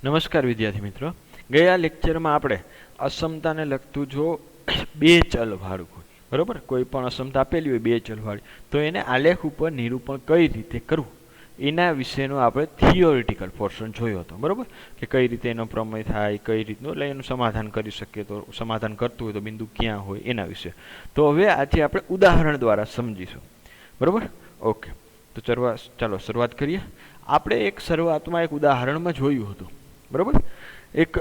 નમસ્કાર વિદ્યાર્થી મિત્રો, ગયા લેક્ચરમાં આપણે અસમતાને લગતું જો બે ચલ વાળું હોય, બરોબર, કોઈ પણ અસમતા આપેલી હોય બે ચલ વાળી, તો એને આલેખ ઉપર નિરૂપણ કઈ રીતે કરવું એના વિશેનો આપણે થિયોરિટિકલ પોર્શન જોયો હતો, બરોબર, કે કઈ રીતે એનો પ્રમેય થાય, કઈ રીતનું, એટલે એનું સમાધાન કરી શકીએ, તો સમાધાન કરતું હોય તો બિંદુ ક્યાં હોય એના વિશે. તો હવે આજે આપણે ઉદાહરણ દ્વારા સમજીશું, બરોબર. ઓકે, તો ચાલો શરૂઆત કરીએ. આપણે એક શરૂઆતમાં એક ઉદાહરણમાં જોયું હતું, બરોબર. એક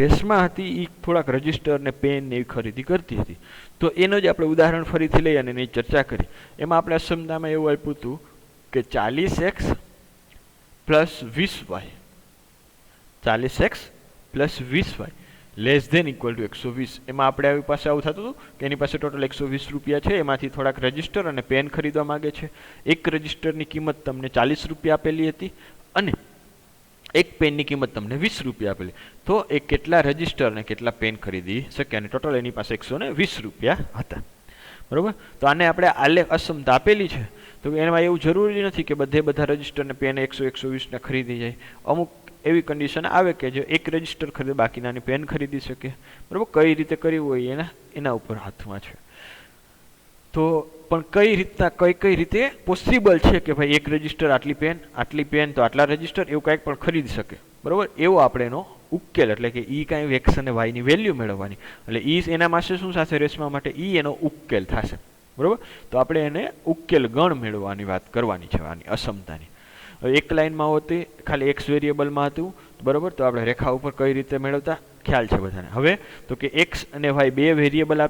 રેશમા હતી, એ થોડાક રજિસ્ટર ને પેન ને એવી ખરીદી કરતી હતી. તો એનો જ આપણે ઉદાહરણ ફરીથી લઈ અને એની ચર્ચા કરી. એમાં આપણે અસમતામાં એવું આપ્યું હતું કે 40x plus 20y, 40x plus 20y less than equal to 120. એમાં આપણે આવી પાસે આવું થતું હતું કે એની પાસે ટોટલ 120 રૂપિયા છે, એમાંથી થોડાક રજિસ્ટર અને પેન ખરીદવા માગે છે. એક રજિસ્ટરની કિંમત તમને 40 રૂપિયા આપેલી હતી અને એક પેનની કિંમત તમને 20 રૂપિયા આપેલી. તો એ કેટલા રજિસ્ટર અને કેટલા પેન ખરીદી શકે, અને ટોટલ એની પાસે 120 રૂપિયા હતા, બરોબર. તો આને આપણે આલેખ અસમતા આપેલી છે, તો એમાં એવું જરૂરી નથી કે બધા રજિસ્ટર ને પેન 120 ને ખરીદી જાય. અમુક એવી કન્ડિશન આવે કે જો એક રજિસ્ટર ખરીદે બાકીનાની પેન ખરીદી શકે, બરોબર. કઈ રીતે કરવું હોય એના ઉપર હાથમાં છે. તો પણ કઈ રીતે પોસિબલ છે કે ભાઈ એક રજિસ્ટર આટલી પેન તો આટલા રજિસ્ટર એવું કંઈક પણ ખરીદી શકે, બરોબર. એવો આપણે એનો ઉકેલ, એટલે કે ઈ કાંઈ એક્સ અને વાય ની વેલ્યુ મેળવવાની, એટલે ઈ એના માટે શું થશે, રેશમા માટે ઈ એનો ઉકેલ થશે, બરોબર. તો આપણે એને ઉકેલ ગણ મેળવવાની વાત કરવાની છે આની અસમતાની. એક લાઈનમાં હોતી ખાલી એક્સ વેરિયેબલમાં હતું, બરોબર. તો આપણે રેખા ઉપર કઈ રીતે મેળવતા ખ્યાલ છે બધાને. હવે તો કે એક્સ અને વાય બે વેરિયેબલ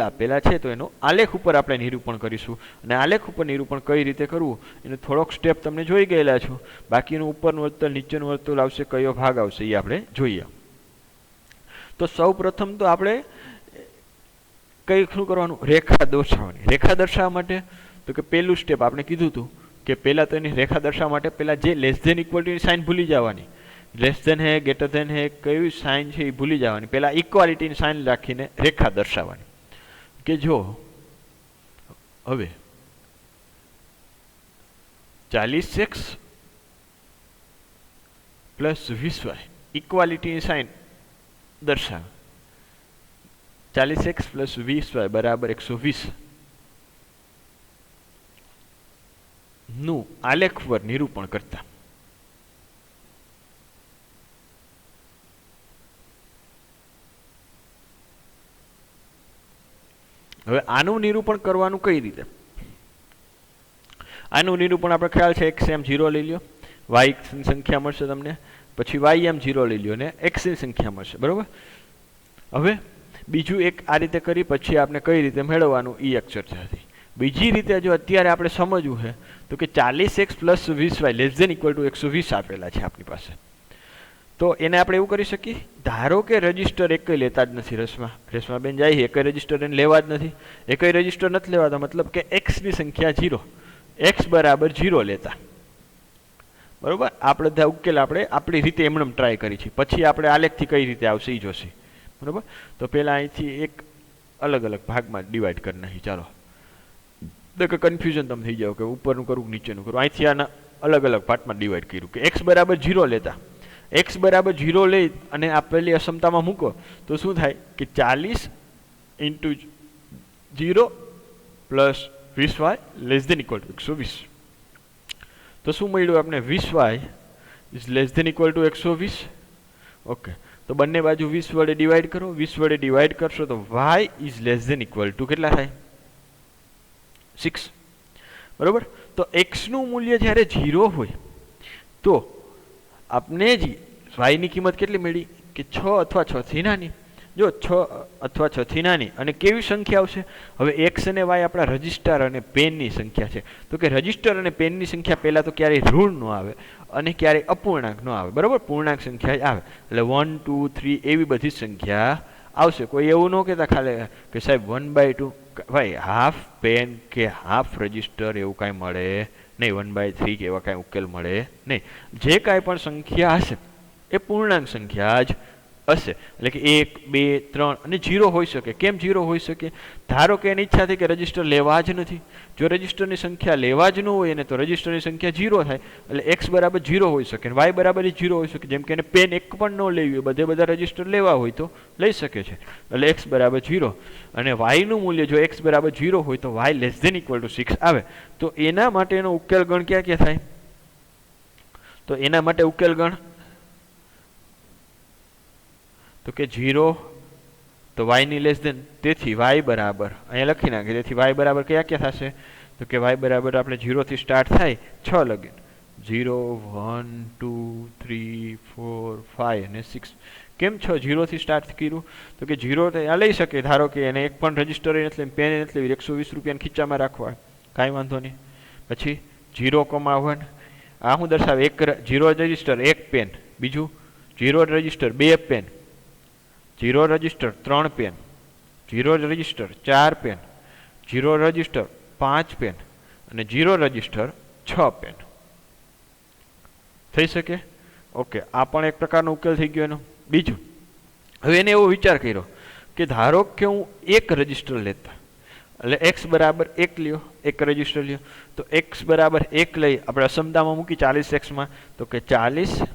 આપેલા છે, તો એનો આલેખ ઉપર આપણે નિરૂપણ કરીશું. અને આલેખ ઉપર નિરૂપણ કઈ રીતે કરવું એનો થોડોક સ્ટેપ તમને જોઈ ગયેલા છો. બાકીનું ઉપરનું વર્તુળ નીચેનું વર્તુળ આવશે, કયો ભાગ આવશે એ આપણે જોઈએ. તો સૌ પ્રથમ તો આપણે શું કરવાનું, રેખા દર્શાવવાની. રેખા દર્શાવવા માટે તો કે પહેલું સ્ટેપ આપણે કીધું હતું કે પહેલા તો એની રેખા દર્શાવવા માટે પહેલા જે લેસ ધેન ઇક્વલ ટુ ની સાઇન ભૂલી જવાની. લેસ ધેન હે, ગ્રેટર ધેન હે, કઈ સાઇન છે એ ભૂલી જવાની. પહેલા ઇક્વાલિટીની સાઇન રાખીને રેખા દર્શાવવાની. કે જો હવે 40x પ્લસ 20y ઇક્વાલિટીની સાઇન દર્શાવે. 40x પ્લસ 20y બરાબર 120 નું આલેખ પર નિરૂપણ કરતા. હવે આનું નિરૂપણ કરવાનું કઈ રીતે? આનું નિરૂપણ આપણે ખ્યાલ છે, x એમ 0 લઈ લ્યો, y ની સંખ્યા મળશે તમને, પછી y એમ 0 લઈ લ્યો ને x ની સંખ્યા મળશે, બરોબર. હવે બીજું એક આ રીતે કરી પછી આપણે કઈ રીતે મેળવવાનું એ એક ચર્ચા હતી. બીજી રીતે જો અત્યારે આપણે સમજવું છે તો કે 40x plus 20y less than equal to 120 આપેલા છે આપણી પાસે. તો એને આપણે એવું કરી શકીએ, ધારો કે રજિસ્ટર એકય લેતા જ નથી, રેશમા બેન જાય એકય રજિસ્ટર એને લેવા જ નથી, એકય રજિસ્ટર નથી લેવાતા, મતલબ કે x ની સંખ્યા 0, x બરાબર 0 લેતા, બરોબર. આપણે ઉકેલ આપણે આપણી રીતે એમણે ટ્રાય કરી છે, પછી આપણે આલેખથી કઈ રીતે આવશે એ જોશે, બરોબર. તો પહેલા અહીંથી એક અલગ અલગ ભાગમાં ડિવાઈડ કરી નાખી. ચાલો, તો કે કન્ફ્યુઝન તમે થઈ જાવ કે ઉપરનું કરવું નીચેનું કરવું. અહીંથી આના અલગ અલગ પાર્ટમાં ડિવાઈડ કર્યું કે x બરાબર 0 લેતા, x બરાબર 0 લઈ અને આપેલી અસમતામાં મૂકો તો શું થાય કે 40 into 0 plus 20y less than equal to 120. તો શું મળ્યું આપણે, 20y is less than equal to 120. Okay, તો બંને બાજુ 20 વડે ડિવાઈડ કરો, 20 વડે ડિવાઈડ કરશો તો y is less than equal to કેટલા થાય, 6, બરોબર. તો x નું મૂલ્ય જ્યારે 0 હોય તો આપણે જ y ની કિંમત કેટલી મળી કે 6 અથવા 6 થી નાની. જો 6 અથવા 6 થી નાની અને કેવી સંખ્યા આવશે, હવે x અને y આપણા રજિસ્ટર અને પેનની સંખ્યા છે. તો કે રજિસ્ટર અને પેનની સંખ્યા પહેલા તો ક્યારેય ઋણ ન આવે અને ક્યારેય અપૂર્ણાંક ન આવે, બરોબર. પૂર્ણાંક સંખ્યા આવે, એટલે 1 2 3 એવી બધી સંખ્યા આવશે. કોઈ એવું ન કહેતા ખાલી કે સાહેબ 1/2 ભાઈ હાફ પેન કે હાફ રજિસ્ટર એવું કાંઈ મળે નહીં, 1/3 કે એવા કાંઈ ઉકેલ મળે નહીં. જે કાંઈ પણ સંખ્યા હશે એ પૂર્ણાંક સંખ્યા જ હશે, એટલે કે 1 2 3 અને 0 હોઈ શકે. કેમ 0 હોઈ શકે? ધારો કે એની ઈચ્છા થઈ કે રજિસ્ટર લેવા જ નથી. જો રજિસ્ટરની સંખ્યા લેવા જ ન હોય ને તો રજિસ્ટરની સંખ્યા 0 થાય, એટલે x બરાબર 0 હોઈ શકે અને y બરાબર 0 હોઈ શકે. જેમ કે એને પેન એક પણ ન લેવી હોય, બધા રજિસ્ટર લેવા હોય તો લઈ શકે છે, એટલે x બરાબર 0. અને y નું મૂલ્ય જો x બરાબર 0 હોય તો y less than equal to 6 આવે. તો એના માટેનો ઉકેલ ગણ ક્યાં ક્યાં થાય? તો એના માટે ઉકેલ ગણ તો કે 0 તો y ની લેસ દેન, તેથી y બરાબર અહીંયા લખી નાખીએ. તેથી y બરાબર કયા ક્યાં થશે? તો કે y બરાબર આપણે 0 થી સ્ટાર્ટ થાય 6 લગીન 0 1 2 3 4 5 અને 6. કેમ 0 થી સ્ટાર્ટ કર્યું? તો કે 0 તો આ લઈ શકે, ધારો કે એને એક પણ રજિસ્ટર નથી, પેન નથી, 120 રૂપિયાના ખીચામાં રાખવા, કાંઈ વાંધો નહીં. પછી 0,1 આ હું દર્શાવે, એક 0 રજિસ્ટર 1 પેન, બીજું 0 register 2 pen, 0 register 3 pen, 0 register 4 pen, 0 register 5 pen અને 0 રજિસ્ટર 6 પેન. થઈ શકે? ઓકે, આ પણ એક પ્રકારનો ઉકેલ થઈ ગયો એનો. બીજું, હવે એને એવો વિચાર કર્યો કે ધારો કે હું એક રજિસ્ટર લેતા, એટલે x બરાબર 1 લ્યો, એક રજિસ્ટર લ્યો, તો x બરાબર 1 લઈ આપણે અસમતામાં મૂકી 40x માં, તો કે 40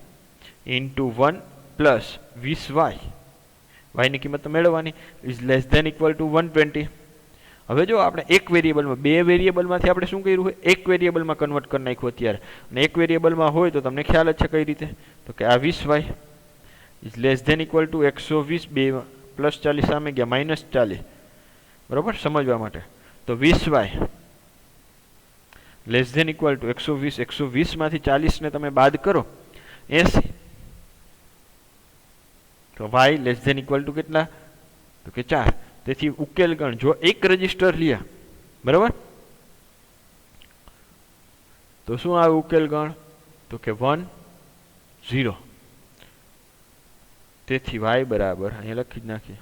ઇન્ટુ 1 પ્લસ 20y, y ની કિંમત તો મેળવવાની, is less than equal to 120. હવે જો આપણે એક વેરિયેબલમાં, બે વેરિયેબલમાંથી આપણે શું કર્યું હોય, એક વેરિયેબલમાં કન્વર્ટ કરી નાખ્યું અત્યારે, અને એક વેરિયેબલમાં હોય તો તમને ખ્યાલ જ છે કઈ રીતે, તો કે આ 20y is less than equal to 120, 2 plus 40 સામે ગયા માઇનસ 40, બરોબર સમજવા માટે. તો 20y less than equal to 120, 120 માંથી 40 ને તમે બાદ કરો 80, તો y less than equal to કેટલા? તો કે 4. તેથી ઉકેલ ગણ, જો એક રજિસ્ટર લ્યા, બરાબર, તો શું આવે ઉકેલ ગણ? તો કે 1 0. તેથી y બરાબર અહીંયા લખી જ નાખીએ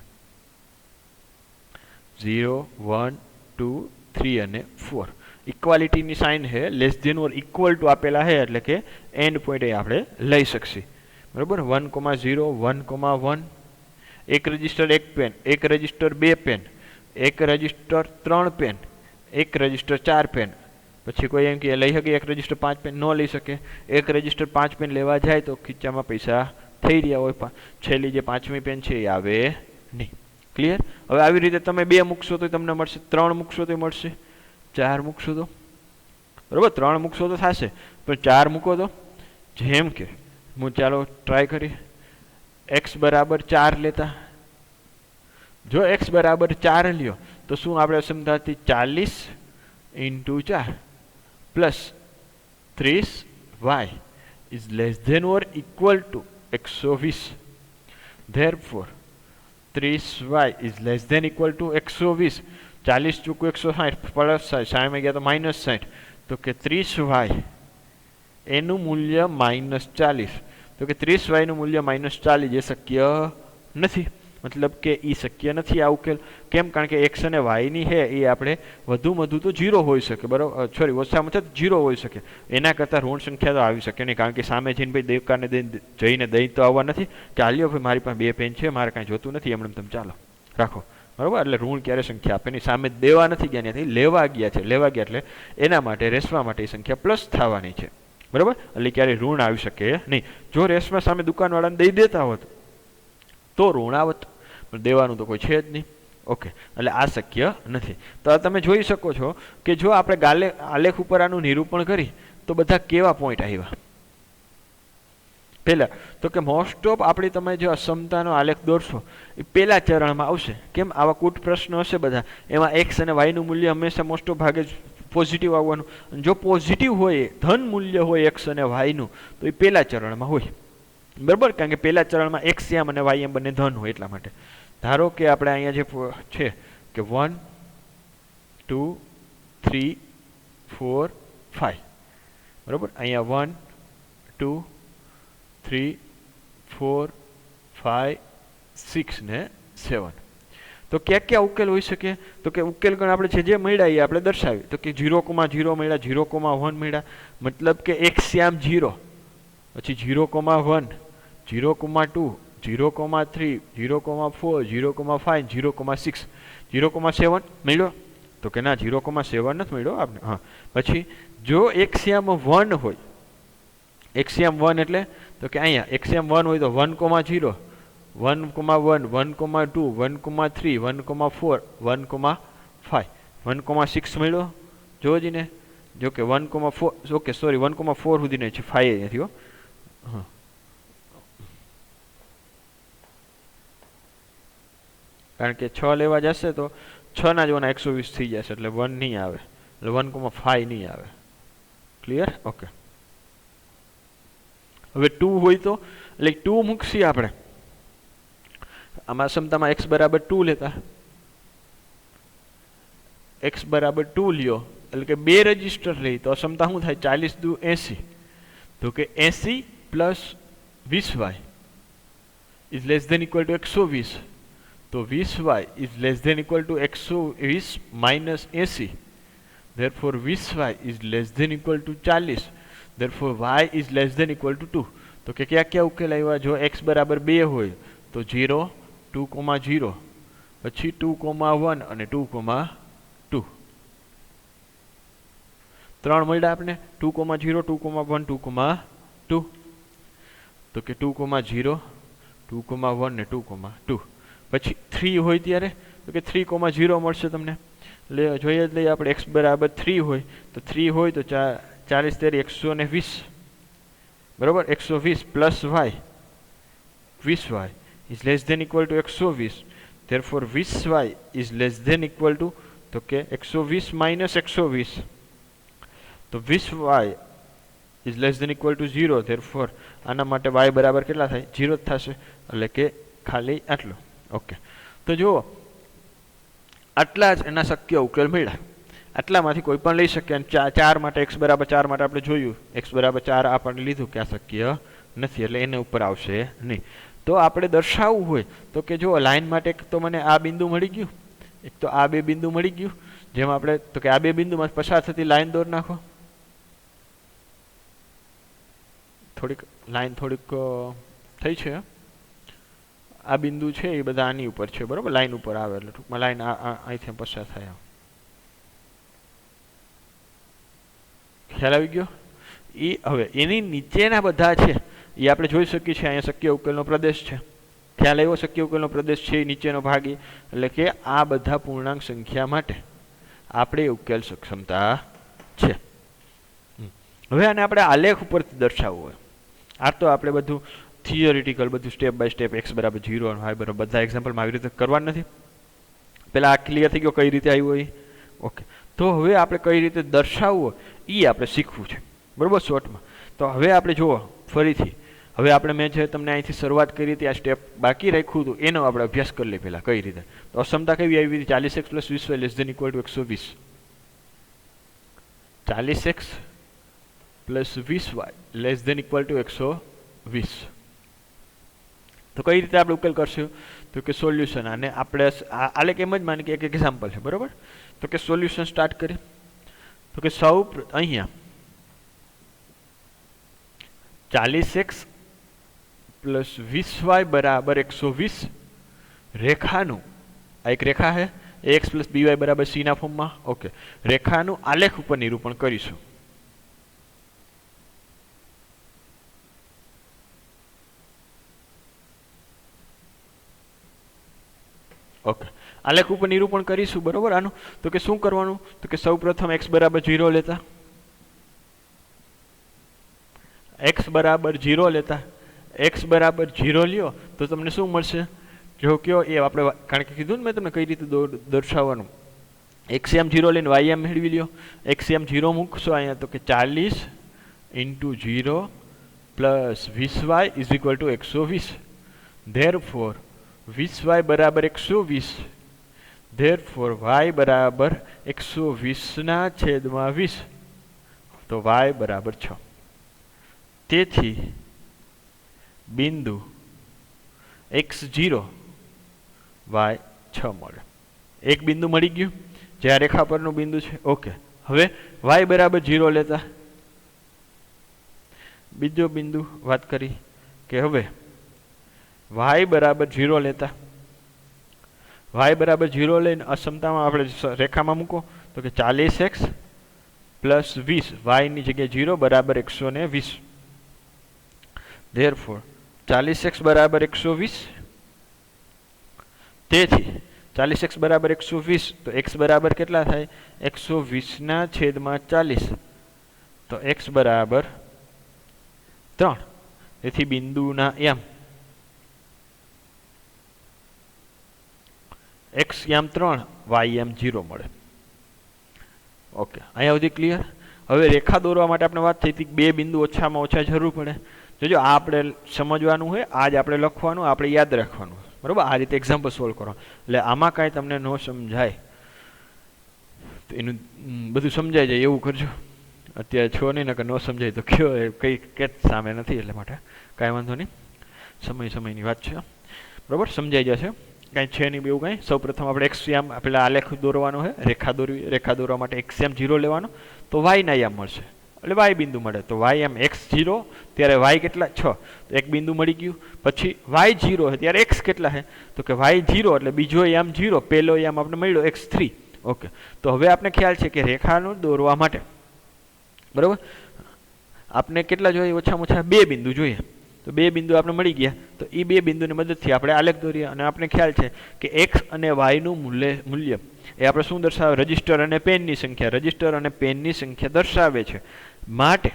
0 1 2 3 અને 4. ઇક્વાલિટીની સાઇન છે, less than or equal to આપેલા છે, એટલે કે એન્ડ પોઈન્ટ એ આપણે લઈ શકીએ, બરાબર. 1,0 1,1, એક રજિસ્ટર 1 પેન, એક રજિસ્ટર 2 પેન, એક રજિસ્ટર 3 પેન, એક રજિસ્ટર 4 પેન. પછી કોઈ એમ કે લઈ શકે એક રજિસ્ટર 5 પેન? ન લઈ શકે. એક રજિસ્ટર 5 પેન લેવા જાય તો ખીચામાં પૈસા થઈ રહ્યા હોય, છેલ્લી જે 5મી પેન છે એ આવે નહીં. ક્લિયર? હવે આવી રીતે તમે 2 મૂકશો તો તમને મળશે, 3 મૂકશો તો મળશે, 4 મૂકશો તો, બરાબર, 3 મૂકશો તો થશે, પણ 4 મૂકો તો, જેમ કે હું ચાલો ટ્રાય કરીએ, x બરાબર 4 લેતા, જો x બરાબર 4 લ્યો તો શું આપણે સમજાતી 40 into 4 plus 30y is less than or equal to 120. Therefore 30y is less than equal to 120. 40 ચૂકું 160 પ્લસ સામે ગયા તો માઇનસ 60, તો કે 30y એનું મૂલ્ય -40. તો કે 30y નું મૂલ્ય -40 એ શક્ય નથી, મતલબ કે એ શક્ય નથી આ ઉકેલ. કેમ? કારણ કે x અને y ની છે એ આપણે વધુમાં વધુ તો 0 હોઈ શકે, બરાબર, સોરી ઓછામાં ઓછા 0 હોઈ શકે, એના કરતાં ઋણ સંખ્યા તો આવી શકે નહીં. કારણ કે સામે જઈને ભાઈ દેવકાને જઈને દહીં તો આવવા નથી કે હાલ્યો ભાઈ મારી પાસે 2 પેન છે, મારે કાંઈ જોતું નથી, એમણે તમે ચાલો રાખો, બરાબર. એટલે ઋણ ક્યારે સંખ્યા આપે નહીં, સામે દેવા નથી ગયા, ત્યાંથી લેવા ગયા છે, લેવા ગયા એટલે એના માટે રેસવા માટે એ સંખ્યા પ્લસ થવાની છે, બરાબર. એટલે ક્યારેય ઋણ આવી શકે નહીં. જો રેસમાં સામે દુકાનવાળાને દઈ દેતા હોત તો ઋણ આવત, પણ દેવાનું તો કોઈ છે જ નહીં. ઓકે, એટલે આ શક્ય નથી. તો તમે જોઈ શકો છો કે જો આપણે આલેખ ઉપર આનું નિરૂપણ કરી તો બધા કેવા પોઈન્ટ આવ્યા. પહેલા તો કે મોસ્ટ ઓફ આપણી તમે જો અસમતાનો આલેખ દોરશો એ પહેલા ચરણમાં આવશે. કેમ? આવા કૂટ પ્રશ્ન હશે બધા, એમાં x અને y નું મૂલ્ય હંમેશા મોસ્ટ ઓફ ભાગે પોઝિટિવ આવવાનું. જો પોઝિટિવ હોય, ધન મૂલ્ય હોય x અને y નું, તો એ પહેલા ચરણમાં હોય, બરાબર. કારણ કે પહેલા ચરણમાં x એમ અને y એમ બંને ધન હોય. એટલા માટે ધારો કે આપણે અહીંયા જે છે કે 1 2 3 4 5, બરાબર. અહીંયા 1 2 3 4 5 6 ને 7. તો ક્યાં ક્યાં ઉકેલ હોઈ શકે? તો કે ઉકેલ ગણ આપણે જે મળ્યા એ આપણે દર્શાવી. તો કે 0,0 મળ્યા, 0,1 મળ્યા, મતલબ કે x શ્યામ 0, પછી 0,1, 0,2, 0,3 0,4 0,5 0,6 0,7 મળ્યો તો કે ના 0,7 નથી મળ્યો આપણે હા પછી જો એક્સિયમ 1 હોય એક્સિયમ 1 એટલે તો કે અહીંયા એક્સિયમ 1 હોય તો 1,0 1,1 1,2 1,3 1,4 1,5 1,6 મળ્યો જોજીને જો કે 1,4 ઓકે સોરી 1,4 સુધીનો છે 5 નથી હો હા કારણ કે 6 લેવા જશે તો 6 ના જોના 120 થઈ જશે એટલે 1 નહીં આવે એટલે 1,5 નહીં આવે ક્લિયર ઓકે હવે 2 હોય તો એટલે 2 મૂકશી આપણે આમાં સમતામાં x બરાબર 2 લેતા x બરાબર 2 લ્યો એટલે કે બે રજિસ્ટર લઈ તો અસમતા શું થાય 40 દુ 80 તો કે 80 plus 20y is less than equal to 120 તો 20y is less than equal to 120 minus 80 therefore 20y is less than equal to 40 therefore y is less than equal to 2 તો કે ક્યાં ક્યાં ઉકેલ આવ્યા જો x બરાબર 2 હોય તો 0 2,0 પછી 2,1 અને 2,2 ત્રણ મળ્યા આપણે 2,0 2,1 2,2 તો કે 2,0 2,1 ને 2,2 પછી 3 હોય ત્યારે તો કે 3,0 મળશે તમને જોઈએ જ લઈએ આપણે x બરાબર 3 હોય તો 3 હોય તો 40 તેરી 120 બરાબર 120 plus y 20y is less than equal to 120 therefore 20y is less than equal to તો કે 120 minus 120 તો 20y is less than equal to 0 therefore આના માટે y બરાબર કેટલા થાય 0 થશે એટલે કે ખાલી આટલું ઓકે તો જુઓ આટલા જ એના શક્ય ઉકેલ મળ્યા આટલામાંથી કોઈ પણ લઈ શકે અને 4 માટે x બરાબર 4 માટે આપણે જોયું x બરાબર 4 આપણને લીધું કે આ શક્ય નથી એટલે એને ઉપર આવશે નહીં તો આપણે દર્શાવવું હોય તો કે જો લાઈન માટે તો મને આ બિંદુ મળી ગયું એક તો આ બે બિંદુ મળી ગયું જેમ આપણે તો કે આ બે બિંદુમાં પસાર થતી લાઈન દોર નાખો થોડીક લાઈન થોડીક થઈ છે આ બિંદુ છે એ બધા આની ઉપર છે બરાબર લાઈન ઉપર આવે એટલે ટૂંકમાં લાઈન અહીંથી પસાર થાય ખ્યાલ આવી ગયો એ હવે એની નીચેના બધા છે એ આપણે જોઈ શકીએ છીએ અહીંયા શક્ય ઉકેલનો પ્રદેશ છે ખ્યાલ આવ્યો શક્ય ઉકેલનો પ્રદેશ છે એ નીચેનો ભાગ એટલે કે આ બધા પૂર્ણાંક સંખ્યા માટે આપણે ઉકેલ સક્ષમતા છે હવે આને આપણે આલેખ ઉપરથી દર્શાવવું હોય આ તો આપણે બધું થિયોરિટિકલ બધું સ્ટેપ બાય સ્ટેપ x બરાબર 0 અને y બરાબર બધા એક્ઝામ્પલમાં આવી રીતે કરવાનું નથી પહેલાં આ ક્લિયર થઈ ગયો કઈ રીતે આવ્યું એ ઓકે તો હવે આપણે કઈ રીતે દર્શાવવું એ આપણે શીખવું છે બરાબર શોર્ટમાં તો હવે આપણે જુઓ ફરીથી હવે આપણે મેં જે તમને અહીંથી શરૂઆત કરી હતી આ સ્ટેપ બાકી રાખ્યું હતું એનો આપણે અભ્યાસ કરી લઈએ પહેલાં કઈ રીતે તો અસમતા કેવી આવી હતી 40x plus 20y less than equal to 120 40x plus 20y less than equal to 120 તો કઈ રીતે આપણે ઉકેલ કરશું તો કે સોલ્યુશન અને આપણે આલેખ એમ જ માની કે એક એક્ઝામ્પલ છે બરાબર તો કે સોલ્યુશન સ્ટાર્ટ કરીએ તો કે સૌ અહીંયા 40x પ્લસ 20y બરાબર 120 રેખાનું આ એક રેખા છે ax પ્લસ by બરાબર c ના ફોર્મમાં ઓકે રેખાનું આલેખ ઉપર નિરૂપણ કરીશું ઓકે આલેખ ઉપર નિરૂપણ કરીશું બરાબર આનું તો કે શું કરવાનું તો કે સૌપ્રથમ x બરાબર 0 લેતા x બરાબર 0 લેતા x બરાબર 0 લ્યો તો તમને શું મળશે જો કયો એ આપણે કારણ કે કીધું ને મેં તમને કઈ રીતે દર્શાવવાનું xm 0 લઈને ym મેળવી લ્યો xm 0 મૂકશો અહીંયા તો કે 40 into 0 plus 20y is equal to 120 therefore 20y બરાબર 120 therefore y બરાબર 120 ના છેદમાં 20 તો y બરાબર 6 તેથી બિંદુ x0 y 6 મળે એક બિંદુ મળી ગયું જે આ રેખા પરનું બિંદુ છે ઓકે હવે y બરાબર 0 લેતા બીજો બિંદુ વાત કરી કે હવે વાય બરાબર 0 લેતા, વાય બરાબર 0 લઈને અસમતામાં આપણે રેખામાં મૂકો તો કે 40x પ્લસ 20, વાયની જગ્યાએ 0 બરાબર 120. ધેરફોર 40x બરાબર 120, તેથી 40x બરાબર 120 તો x બરાબર કેટલા થાય? 120/40, તો x બરાબર 3. તેથી બિંદુના એમ x એમ 3, y એમ 0 મળે. ઓકે, અહીંયા સુધી ક્લિયર. હવે રેખા દોરવા માટે આપણે વાત થઈ હતી બે બિંદુ ઓછામાં ઓછા જરૂર પડે. જોજો આ આપણે સમજવાનું હોય, આજ આપણે લખવાનું, આપણે યાદ રાખવાનું, બરાબર? આ રીતે એક્ઝામ્પલ સોલ્વ કરવાનું. એટલે આમાં કાંઈ તમને ન સમજાય તો એનું બધું સમજાઈ જાય એવું કરજો. અત્યારે છો નહીં ને કે ન સમજાય તો કયો, કંઈ કે સામે નથી, એટલે માટે કાંઈ વાંધો નહીં, સમયની વાત છે, બરાબર? સમજાઈ જશે, કાંઈ છે નહીં એવું કાંઈ. સૌ પ્રથમ આપણે એક્સ યામ પેલા આલેખ દોરવાનો હોય, રેખા દોરવા માટે એક્સ યામ 0 લેવાનો, તો વાયના યામ મળશે, એટલે વાય બિંદુ મળે. તો વાય એમ x 0, ત્યારે વાય કેટલા? 6, તો એક બિંદુ મળી ગયું. પછી વાય 0 છે ત્યારે x કેટલા છે? તો કે વાય 0 એટલે બીજો યામ 0, પહેલો યામ આપણે મળ્યો x 3. ઓકે, તો હવે આપણે ખ્યાલ છે કે રેખાનું દોરવા માટે, બરાબર, આપણે કેટલા જોઈએ? ઓછામાં ઓછા બે બિંદુ જોઈએ. તો બે બિંદુ આપણે મળી ગયા, તો એ બે બિંદુની મદદથી આપણે આલેખ દોરીએ. અને આપણે ખ્યાલ છે કે x અને વાયનું મૂલ્ય એ આપણે શું દર્શાવે? રજિસ્ટર અને પેનની સંખ્યા. રજિસ્ટર અને પેનની સંખ્યા દર્શાવે છે. માટે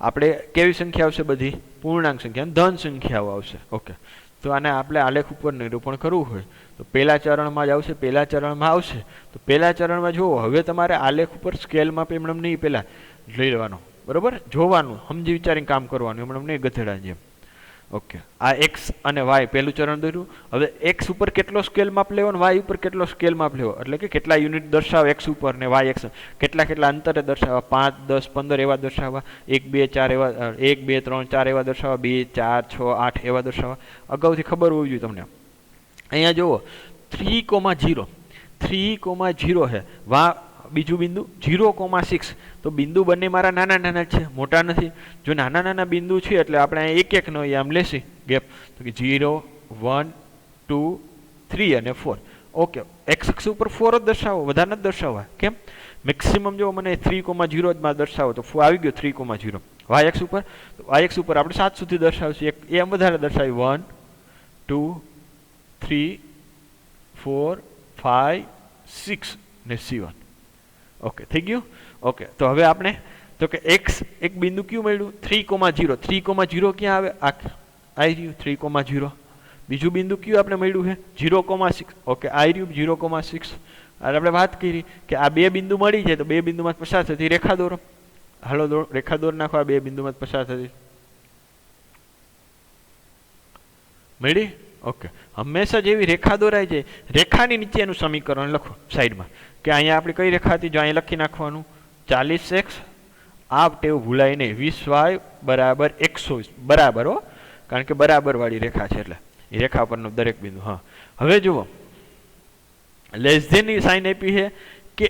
આપણે કેવી સંખ્યા આવશે? બધી પૂર્ણાંક સંખ્યા, ધન સંખ્યાઓ આવશે. ઓકે, તો આને આપણે આલેખ ઉપર નિરૂપણ કરવું હોય તો પહેલા ચરણમાં જ આવશે. પહેલા ચરણમાં આવશે તો પહેલા ચરણમાં જુઓ, હવે તમારે આલેખ ઉપર સ્કેલમાં એમણે નહીં પહેલાં લઈ લેવાનો, બરાબર? જોવાનું, સમજી વિચારીને કામ કરવાનું, એમણે નહીં ગધેડા જેમ. ઓકે, આ x અને y પહેલું ચરણ દોર્યું. હવે x ઉપર કેટલો સ્કેલ માપ લેવાનો, y ઉપર કેટલો સ્કેલ માપ લેવો, એટલે કે કેટલા યુનિટ દર્શાવો x ઉપર ને y x કેટલા અંતરે દર્શાવવા, 5, 10, 15 એવા દર્શાવવા, 1, 2, 4 એવા, 1, 2, 3, 4 એવા દર્શાવવા, 2, 4, 6, 8 એવા દર્શાવવા. અગાઉથી ખબર હોવી જોઈએ તમને. અહીંયા જુઓ 3,0, 3,0 છે, બીજું બિંદુ 0,6. તો બિંદુ બંને મારા નાના નાના છે, મોટા નથી. જો નાના નાના બિંદુ છે એટલે આપણે એક એક નો આમ લેશી ગેપ, તો કે 0, 1, 2, 3 અને 4. ઓકે, x અક્ષ ઉપર 4 જ દર્શાવો, વધારે નથી દર્શાવવા. કેમ? મેક્સિમમ જો મને 3,0 જ માં દર્શાવો તો આવી ગયો 3,0. y અક્ષ ઉપર, y અક્ષ ઉપર આપણે 7 સુધી દર્શાવશું, એ એમ વધારે દર્શાવી 1, 2, 3, 4, 5, 6 ને 7. ઓકે, થઈ ગયું. ઓકે, તો હવે આપણે તો કે x એક બિંદુ કયું મળ્યું? 3,0. 3,0 ક્યાં આવે? આવી રહ્યું 3,0. બીજું બિંદુ કયું આપણે મળ્યું છે? 0,6. ઓકે, આવી રહ્યું 0,6. અને આપણે વાત કરી કે આ બે બિંદુ મળી જાય તો બે બિંદુમાં પસાર થતી રેખા દોરો. હાલો રેખા દોર નાખો, આ બે બિંદુમાં પસાર થતી મળી. ઓકે, હંમેશા જેવી રેખા દોરાય છે, રેખાની નીચે એનું સમીકરણ લખો સાઈડમાં, કે અહીંયા આપણે કઈ રેખા હતી? જો અહીંયા લખી નાખવાનું 40x, આ ટેવ ભૂલાય નહીં, 20y બરાબર 120, બરાબર હો, કારણ કે બરાબર વાળી રેખા છે એટલે એ રેખા પરનું દરેક બિંદુ. હા, હવે જુઓ, લેસ ધેનની સાઇન આપી છે કે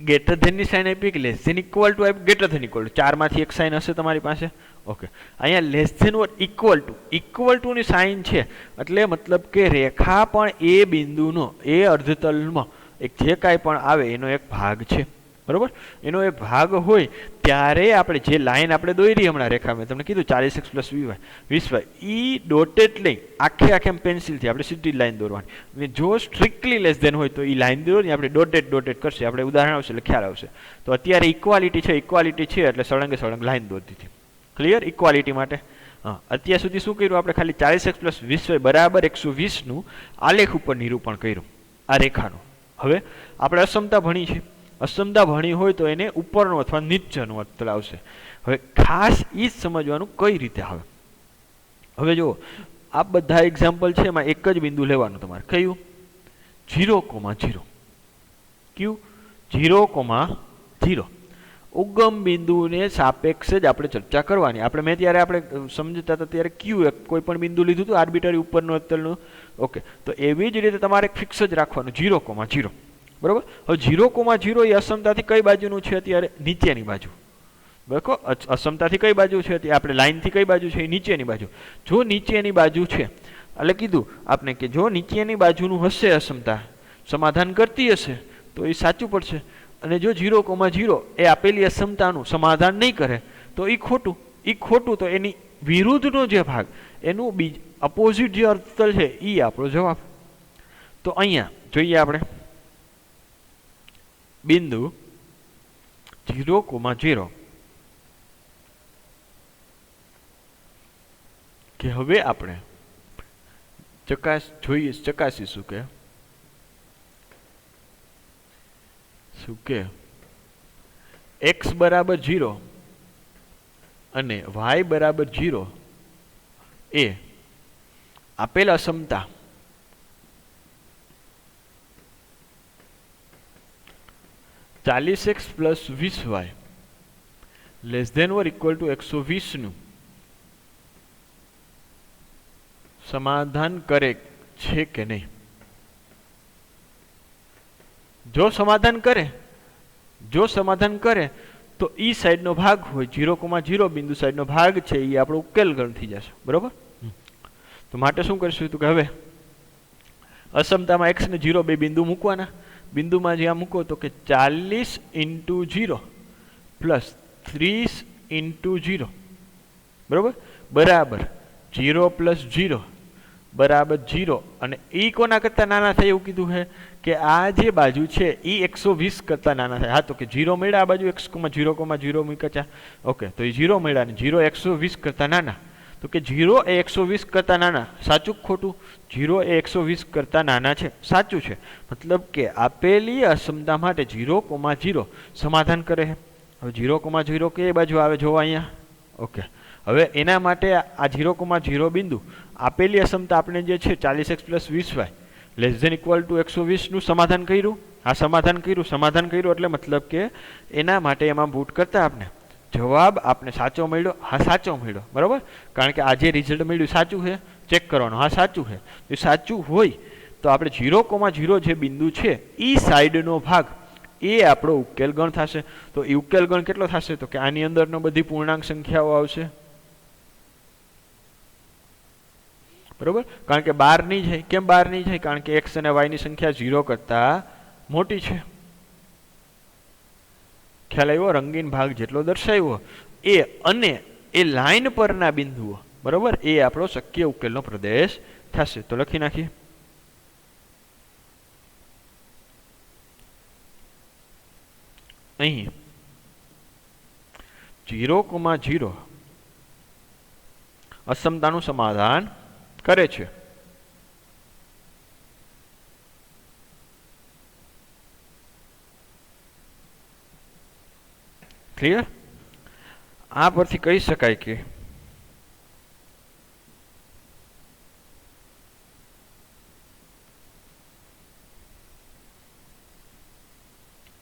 ગ્રેટર ધેનની સાઇન આપી કે લેસ ધેન ઇક્વલ ટુ આપી? Greater than equal to. ચારમાંથી એક સાઇન હશે તમારી પાસે. ઓકે, અહીંયા લેસ ધેન ઓર ઇક્વલ ટુની સાઇન છે, એટલે મતલબ કે રેખા પણ એ બિંદુનો, એ અર્ધતલમાં એક જે કાંઈ પણ આવે એનો એક ભાગ છે, બરોબર? એનો એક ભાગ હોય ત્યારે આપણે જે લાઈન આપણે દોરી હમણાં રેખા, મેં તમને કીધું 40x પ્લસ 20y, એ ડોટેડ લાઈન આખે એમ પેન્સિલથી આપણે સીધી લાઈન દોરવાની. અને જો સ્ટ્રિક્ટલી લેસ ધેન હોય તો એ લાઈન દોરી આપણે ડોટેડ કરશે, આપણે ઉદાહરણ આવશે એટલે ખ્યાલ આવશે. તો અત્યારે ઇક્વાલિટી છે એટલે સળંગે સળંગ લાઈન દોરી દીધી. ક્લિયર? ઇક્વાલિટી માટે. હા, અત્યાર સુધી શું કર્યું આપણે? ખાલી 40x પ્લસ 20y બરાબર 120નું આલેખ ઉપર નિરૂપણ કર્યું આ રેખાનું. હવે આપણે અસમતા ભણી છે, અસમતા ભણી હોય તો એને ઉપરનો અથવા નીચેનો અર્થ આવશે. હવે ખાસ એ જ સમજવાનું કઈ રીતે આવે. હવે જુઓ, આ બધા એક્ઝામ્પલ છે, એમાં એક જ બિંદુ લેવાનું તમારે. કયું? 0,0. કયું? 0,0. ઉગમ બિંદુને સાપેક્ષ જ આપણે ચર્ચા કરવાની. મેં ત્યારે આપણે સમજતા હતા ત્યારે ક્યુ કોઈ પણ બિંદુ લીધું હતું આર્બિટરી ઉપરનું અતલનું. ઓકે, તો એવી જ રીતે તમારે ફિક્સ જ રાખવાનું 0,0. બરોબર? હવે 0,0 એ અસમતાથી કઈ બાજુનું છે? અત્યારે નીચેની બાજુ. देखो अक्षमताथी कई बाजू छे आपणे लाइनथी कई बाजू छे नीचेनी बाजू जो नीचेनी बाजू छे એટલે કીધું આપણે કે જો નીચેની બાજુનું હશે અક્ષમતા સમાધાન કરતી હશે તો એ સાચું પડશે અને જો 0,0 એ આપેલી અક્ષમતાનું સમાધાન નહીં કરે તો એ ખોટું તો એની વિરુદ્ધનો જે ભાગ એનું અપોઝિટ જે અર્થતલ છે એ આપણો જવાબ તો અહીંયા જોઈએ આપણે બિંદુ 0,0 કે હવે આપણે ચકાસીશું કે શું કે x બરાબર 0 અને y બરાબર 0 એ આપેલ અક્ષમતા (40x + 20y < 120 નું समाधान करे छे के नहीं। जो समाधान करे तो ई साइड नो भाग हो 0,0 बिंदु साइड नो भाग छे ई आपणो उकेल गण थी जशे बरोबर। तो माटे शुं करशुं तो के हवे असमतामां x ने 0 बे बिंदु मूकवाना बिंदु में ज्यां मूको तो के 40 × 0 + 30 × 0 बरोबर बराबर 0 + 0 बराबर 0 અને ई कोना करता नाना थाय एवुं कीधुं है कि आ जे बाजू छे ई 120 करता नाना थाय। हाँ तो कि 0 मळ्या आ बाजू x, 0,0 मूक्या ओके तो ई 0 मळ्या ने 0 120 करता नाना तो कि 0 ए 120 करता नाना साचुं खोटुं 0 ए 120 करता नाना छे साचुं छे मतलब के आपेली अक्षमता माटे 0,0 समाधान करे है। हवे 0,0 के बाजू आवे जो अहींया ओके हवे एना माटे आ 0,0 बिंदु आपेली अक्षमता आपणे जे छे 40x + 20y < 120 નું समाधान कर्युं। आ समाधान कर्युं એટલે मतलब के एना माटे एमां बूट करता आपने जवाब आपने साचो मळ्यो। हाँ साचो मळ्यो बराबर कारण के आ जे रिजल्ट मळ्युं साचुं है चेक करवानुं। हाँ साचुं है तो साचुं होय तो आपणे 0,0 जे बिंदु छे ई साइडनो भाग ए आपणो उकेल गण थशे। तो ई उकेल गण केटलो थशे तो के आनी अंदरनो बधी पूर्णांक संख्याओ आवशे बरोबर कारण के 12 नहीं जाए केम 12 नहीं जाए कारण के x और y की संख्या 0 करता मोटी है। ख्याल आव्यो रंगीन भाग जेटलो दर्शाव्यो ए अने ए लाइन परना बिंदुओ बरोबर ए आपणो शक्य उकेलनो प्रदेश थशे। तो लखी नाखीए अहीं 0,0 असमतानुं समाधान करे छे। क्लियर आ परथी कही शकाय के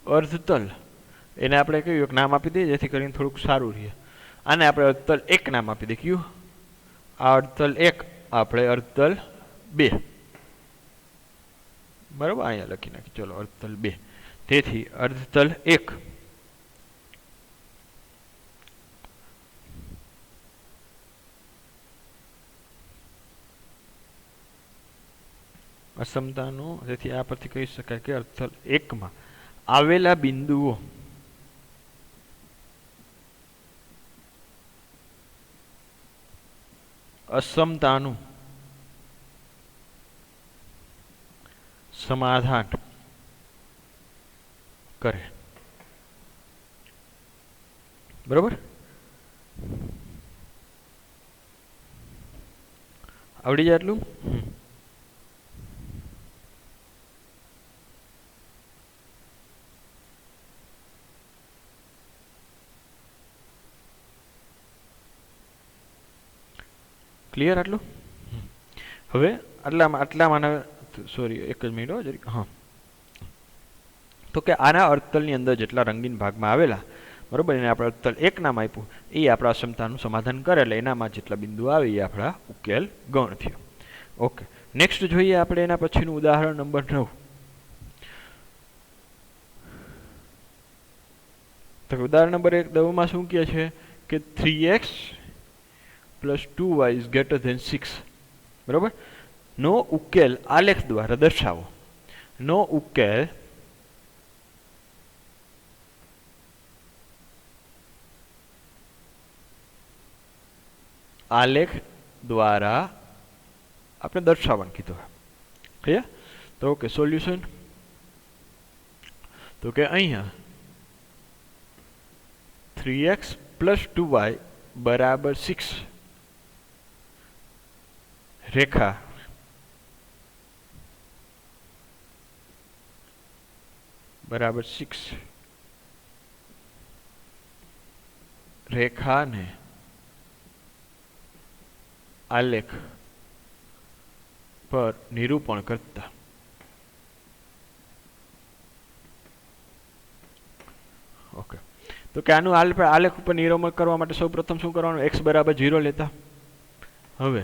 अर्धतल एने आपणे कयुं एक नाम आपी दीए जेथी करीने थोडुंक सारुं रहे। आने आपणे अर्धतल 1 नाम आपी दीए क्युं आ अर्धतल 1 આપણે અર્ધતલ 2 બરાબર અહીંયા લખી નાખી ચલો અર્ધતલ 2 તેથી અર્ધતલ 1 અસમતાનો તેથી આ પરથી કહી શકાય કે અર્ધતલ 1 માં આવેલા બિંદુઓ असमतानु समाधान करे बराबर। आवड़ी जाए एटलुं क्लियर आटलू हवे आटला सॉरी एक ज मिनिट जरी हाँ तो के आना अर्थतलनी अंदर जेटला रंगीन भागमां आवेला बराबर एने आपणे अर्थतल 1 नाम आप्युं ए आपणा अक्षमतानुं समाधान करे એટલે એનામાં જેટલા બિંદુ આવે એ આપણા ઉકેલ ગણ થયો। ओके नेक्स्ट જોઈએ આપણે એના પછીનું ઉદાહરણ નંબર 9। તો ઉદાહરણ નંબર 1 માં શું કહે છે કે 3x + 2y is greater than 6, બરાબર. નો ઉકેલ આલેખ દ્વારા દર્શાવો. નો ઉકેલ આલેખ દ્વારા આપણે દર્શાવવાનું કીધું. ક્લિયર? તો ઓકે, સોલ્યુશન. તો કે અહીંયા 3x + 2y = 6 રેખા બરાબર 6 રેખાને આલેખ પર નિરૂપણ કરતા ઓકે. તો કે આનું આલેખ ઉપર નિરૂપણ કરવા માટે સૌ પ્રથમ શું કરવાનું? x = 0 લેતા. હવે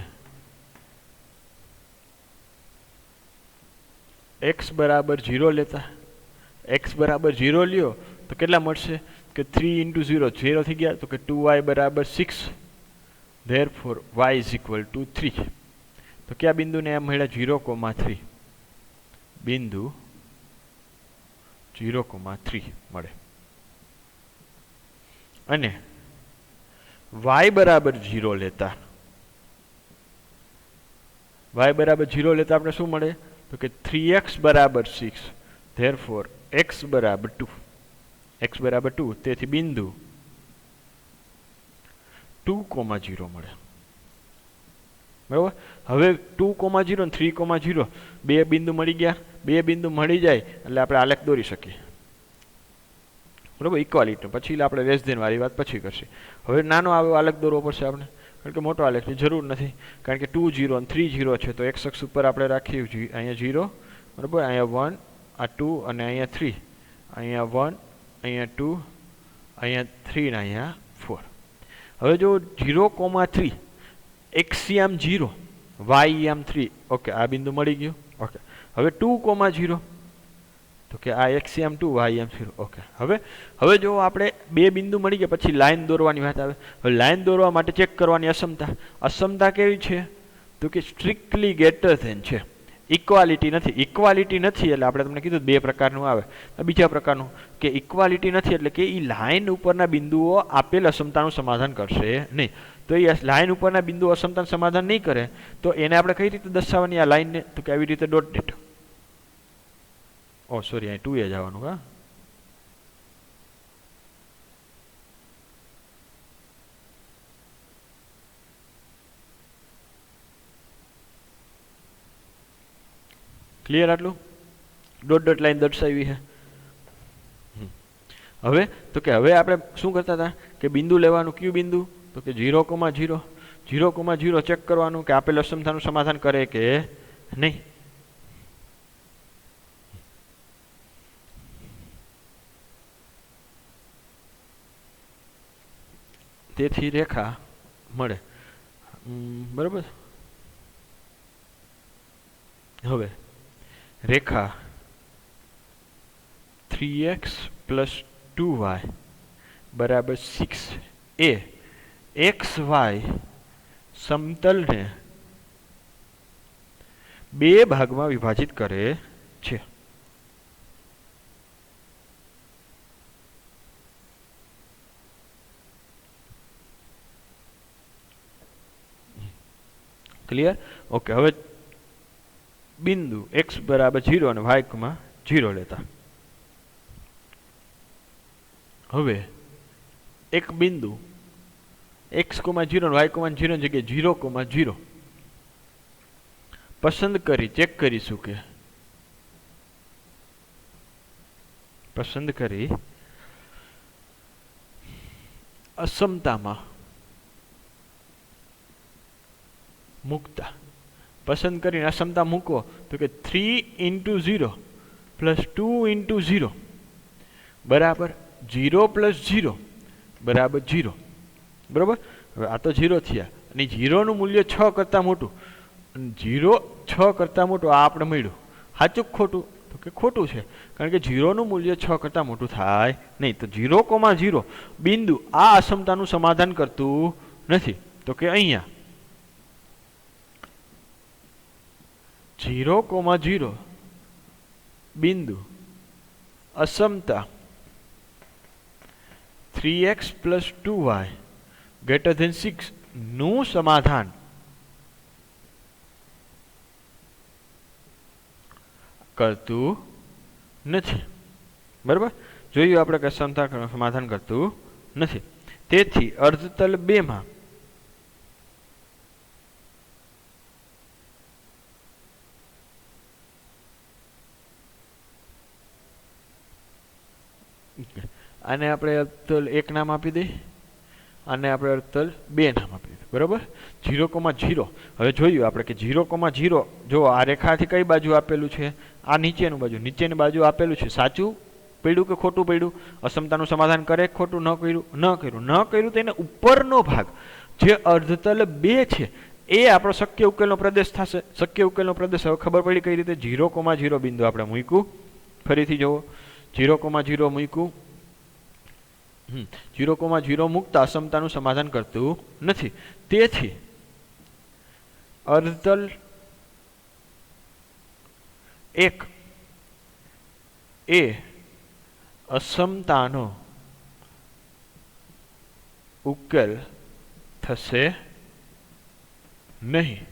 x = 0 લેતા, x = 0 લ્યો તો કેટલા મળશે કે 3 × 0 0 થઈ ગયા. તો કે 2y = 6, therefore y = 3. તો કયા બિંદુને એમ મળ્યા? 0,3. બિંદુ 0,3 મળે. અને y = 0 લેતા, y = 0 લેતા આપણે શું મળે? તો કે 3x = 6, therefore x = 2. x = 2, તેથી બિંદુ 2,0 મળે. બરાબર. હવે 2,0 અને 3,0 બે બિંદુ મળી ગયા. બે બિંદુ મળી જાય એટલે આપણે આલેખ દોરી શકીએ. બરાબર, ઇક્વાલિટી. પછી આપણે લેસ ધેન વાળી વાત પછી કરશે. હવે નાનો આવો આલેખ દોરવો પડશે આપણે, કારણ કે મોટો આલેખની જરૂર નથી. કારણ કે 2 0 અને 3 0 છે, તો x અક્ષ ઉપર આપણે રાખીએ અહીંયા 0, બરાબર, અહીંયા 1, આ 2 અને અહીંયા 3, અહીંયા 1, અહીંયા 2, અહીંયા 3 ને અહીંયા 4. હવે જો 0,3 x આમ 0 y આમ 3, ઓકે, આ બિંદુ મળી ગયું. ઓકે, હવે 2,0 તો કે આ x આમ 2 y આમ 0. ઓકે, હવે જો આપણે બે બિંદુ મળી ગયા પછી લાઈન દોરવાની વાત આવે. હવે લાઈન દોરવા માટે ચેક કરવાની અસમતા કેવી છે? તો કે સ્ટ્રિક્ટલી ગ્રેટર ધેન છે, ઇક્વાલિટી નથી. ઇક્વાલિટી નથી એટલે આપણે તમને કીધું બે પ્રકારનું આવે. બીજા પ્રકારનું કે ઇક્વાલિટી નથી એટલે કે એ લાઈન ઉપરના બિંદુઓ આપેલ અસમતાનું સમાધાન કરશે નહીં. તો એ લાઈન ઉપરના બિંદુઓ અસમતાનું સમાધાન નહીં કરે તો એને આપણે કઈ રીતે દર્શાવવાની આ લાઈનને? તો કે આવી રીતે ડોટ ડેટ. સોરી, અહીં 2 જવાનું. હા, ક્લિયર? આટલું ડોટ ડોટ લાઈન દર્શાવી છે. હવે તો કે હવે આપણે શું કરતા હતા કે બિંદુ લેવાનું. કયું બિંદુ? તો કે 0,0. 0,0 ચેક કરવાનું કે આપેલ અસમતાનું સમાધાન કરે કે નહીં. તેથી રેખા મળે. બરાબર. હવે રેખા 3x + 2y = 6 એ XY સમતલને બે ભાગમાં વિભાજિત કરે છે. ક્લિયર? ઓકે, હવે બિંદુ x = 0 અને y, 0 લેતા. હવે એક બિંદુ x, 0 અને y, 0 જગ્યાએ 0,0 પસંદ કરી ચેક કરીશું કે પસંદ કરી અસમતામાં મૂકતા. પસંદ કરીને અસમતા મૂકો તો કે 3 × 0 + 2 × 0 બરાબર 0 + 0 બરાબર 0. બરાબર. હવે આ તો 0 થયા અને 0નું મૂલ્ય 6 કરતાં મોટું. 0 6 કરતાં મોટું આ આપણે મળ્યું. સાચું ખોટું? તો તો કે ખોટું છે, કારણ કે 0નું મૂલ્ય 6 કરતાં મોટું થાય નહીં. તો 0,0 બિંદુ આ અસમતાનું સમાધાન કરતું નથી. તો કે અહીંયા 0,0 બિંદુ અસમતા 3x + 2y > 6 નું સમાધાન કરતું નથી. બરાબર, જોયું આપણે કે અસમતા સમાધાન કરતું નથી. તેથી અર્ધતલ 2 માં આને આપણે અર્ધતલ 1 નામ આપી દઈએ, આને આપણે અર્ધતલ 2 નામ આપી દઈએ. બરાબર, 0,0 હવે જોયું આપણે કે 0,0 જો આ રેખાથી કઈ બાજુ આપેલું છે, આ નીચેનું બાજુ, નીચેની બાજુ આપેલું છે. સાચું પડ્યું કે ખોટું પડ્યું? અસમતાનું સમાધાન કરે ખોટું? ન કર્યું તો એને ઉપરનો ભાગ જે અર્ધતલ 2 છે એ આપણો શક્ય ઉકેલનો પ્રદેશ થશે. શક્ય ઉકેલનો પ્રદેશ હવે ખબર પડી કઈ રીતે. 0,0 બિંદુ આપણે મૂક્યું, ફરીથી જુઓ 0,0 મૂક્યું. 0,0 મૂકતા અસમતાનું સમાધાન કરતું નથી. તેથી અર્ધતલ 1 એ અસમતાનો ઉકેલ થશે નહીં.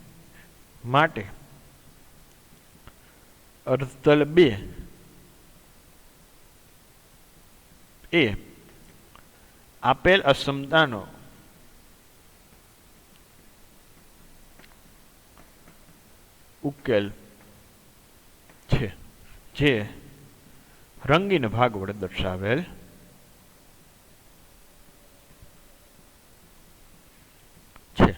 માટે અર્ધતલ 2 એ આપેલ અસમતાનો ઉકેલ છે, જે રંગીન ભાગ વડે દર્શાવેલ છે.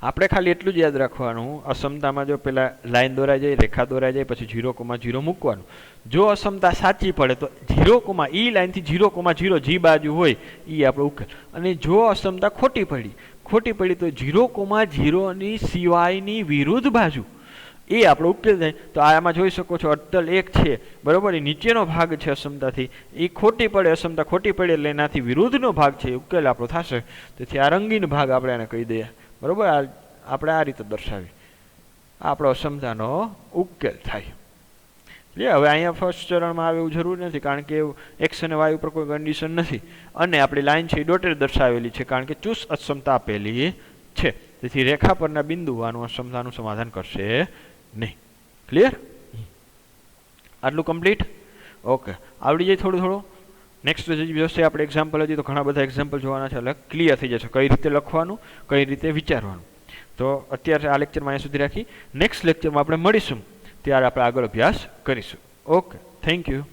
આપણે ખાલી એટલું જ યાદ રાખવાનું, અસમતામાં જો પેલા લાઈન દોરાઈ જાય, રેખા દોરાઈ જાય, પછી 0,0 મૂકવાનું. જો અસમતા સાચી પડે તો 0, ઈ લાઈનથી 0,0 જે બાજુ હોય એ આપણો ઉકેલ. અને જો અસમતા ખોટી પડી તો 0,0 ની સિવાયની વિરુદ્ધ બાજુ એ આપણો ઉકેલ થાય. તો આમાં જોઈ શકો છો અર્ધતલ 1 છે, બરોબર, એ નીચેનો ભાગ છે અસમતાથી, એ ખોટી પડે, અસમતા ખોટી પડે એટલે એનાથી વિરુદ્ધનો ભાગ છે એ ઉકેલ આપણો થશે. તેથી આ રંગીન ભાગ આપણે એને કહી દઈએ. બરોબર, આપણે આ રીતે દર્શાવી આપણો અસમતાનો ઉકેલ થાય. હવે અહીંયા ફર્સ્ટ ચરણમાં આવે એવું જરૂર નથી, કારણ કે એક્સ અને વાય ઉપર કોઈ કન્ડિશન નથી, અને આપણી લાઈન છે એ ડોટેડ દર્શાવેલી છે, કારણ કે ચુસ્ત અસમતા આપેલી છે. તેથી રેખા પરના બિંદુ આનું અસમતાનું સમાધાન કરશે નહીં. ક્લિયર? આટલું કમ્પ્લીટ? ઓકે, આવડી જાય થોડું. નેક્સ્ટ દિવસે આપણે એક્ઝામ્પલ હજી તો ઘણા બધા એક્ઝામ્પલ જોવાના છે, એટલે ક્લિયર થઈ જશે કઈ રીતે લખવાનું, કઈ રીતે વિચારવાનું. તો અત્યારે આ લેક્ચરમાં અહીંયા સુધી રાખી, નેક્સ્ટ લેક્ચરમાં આપણે મળીશું, ત્યારે આપણે આગળ અભ્યાસ કરીશું. Okay, thank you.